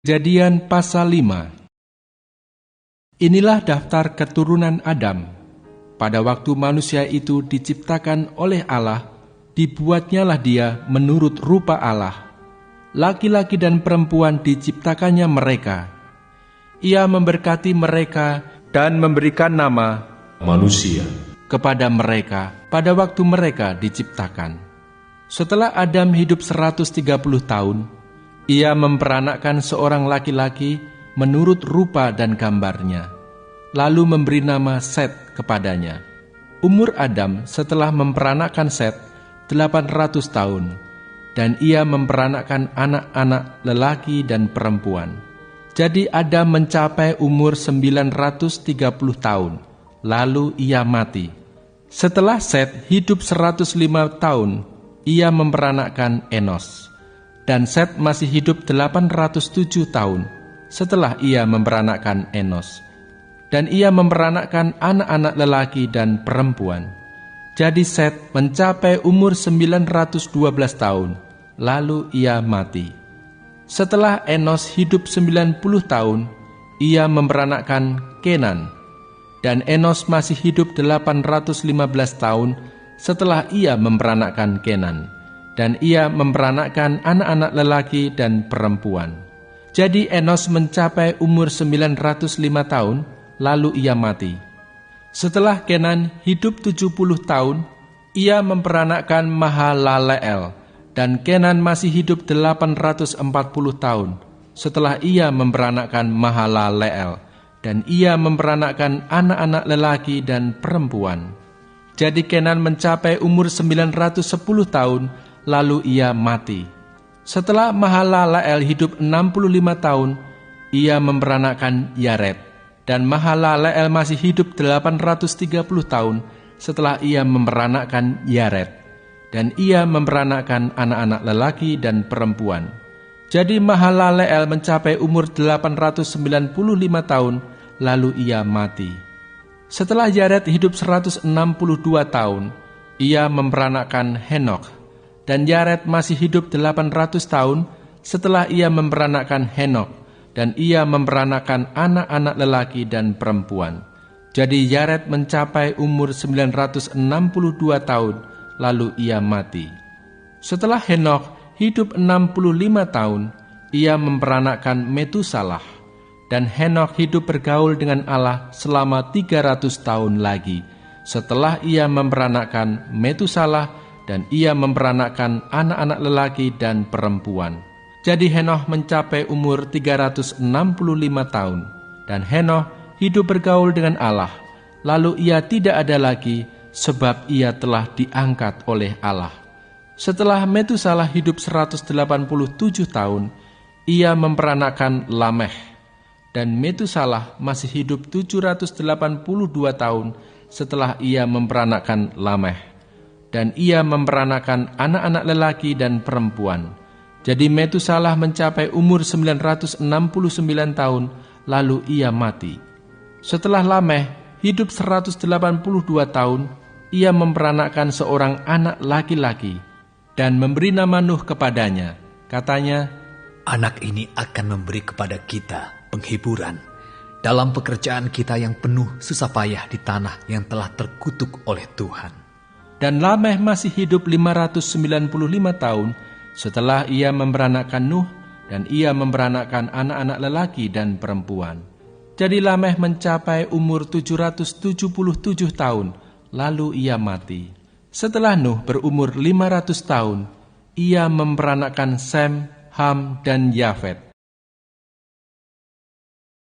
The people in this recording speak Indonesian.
Kejadian pasal 5. Inilah daftar keturunan Adam. Pada waktu manusia itu diciptakan oleh Allah, dibuatnyalah dia menurut rupa Allah. Laki-laki dan perempuan diciptakannya mereka. Ia memberkati mereka dan memberikan nama manusia kepada mereka pada waktu mereka diciptakan. Setelah Adam hidup 130 tahun, ia memperanakkan seorang laki-laki menurut rupa dan gambarnya, lalu memberi nama Set kepadanya. Umur Adam setelah memperanakkan Set 800 tahun, dan ia memperanakkan anak-anak lelaki dan perempuan. Jadi Adam mencapai umur 930 tahun, lalu ia mati. Setelah Set hidup 105 tahun, ia memperanakkan Enos. Dan Set masih hidup 807 tahun setelah ia memperanakkan Enos. Dan ia memperanakkan anak-anak lelaki dan perempuan. Jadi Set mencapai umur 912 tahun, lalu ia mati. Setelah Enos hidup 90 tahun, ia memperanakkan Kenan. Dan Enos masih hidup 815 tahun setelah ia memperanakkan Kenan. Dan ia memperanakkan anak-anak lelaki dan perempuan. Jadi Enos mencapai umur 905 tahun, lalu ia mati. Setelah Kenan hidup 70 tahun, ia memperanakkan Mahalaleel, dan Kenan masih hidup 840 tahun setelah ia memperanakkan Mahalaleel, dan ia memperanakkan anak-anak lelaki dan perempuan. Jadi Kenan mencapai umur 910 tahun, lalu ia mati. Setelah Mahalaleel hidup 65 tahun, ia memperanakkan Yared. Dan Mahalaleel masih hidup 830 tahun setelah ia memperanakkan Yared. Dan ia memperanakkan anak-anak lelaki dan perempuan. Jadi Mahalaleel mencapai umur 895 tahun, lalu ia mati. Setelah Yared hidup 162 tahun, ia memperanakkan Henokh. Dan Yared masih hidup 800 tahun setelah ia memperanakkan Henokh, dan ia memperanakkan anak-anak lelaki dan perempuan. Jadi Yared mencapai umur 962 tahun, lalu ia mati. Setelah Henokh hidup 65 tahun, ia memperanakkan Metusalah. Dan Henokh hidup bergaul dengan Allah selama 300 tahun lagi, setelah ia memperanakkan Metusalah, dan ia memperanakkan anak-anak lelaki dan perempuan. Jadi Henokh mencapai umur 365 tahun, dan Henokh hidup bergaul dengan Allah. Lalu ia tidak ada lagi, sebab ia telah diangkat oleh Allah. Setelah Metusalah hidup 187 tahun, ia memperanakkan Lameh. Dan Metusalah masih hidup 782 tahun setelah ia memperanakkan Lameh. Dan ia memperanakkan anak-anak lelaki dan perempuan. Jadi Metusalah mencapai umur 969 tahun, lalu ia mati. Setelah Lameh hidup 182 tahun, ia memperanakkan seorang anak laki-laki dan memberi nama Nuh kepadanya. Katanya, "Anak ini akan memberi kepada kita penghiburan dalam pekerjaan kita yang penuh susah payah di tanah yang telah terkutuk oleh Tuhan." Dan Lameh masih hidup 595 tahun setelah ia memperanakkan Nuh, dan ia memperanakkan anak-anak lelaki dan perempuan. Jadi Lameh mencapai umur 777 tahun, lalu ia mati. Setelah Nuh berumur 500 tahun, ia memperanakkan Sem, Ham, dan Yafet.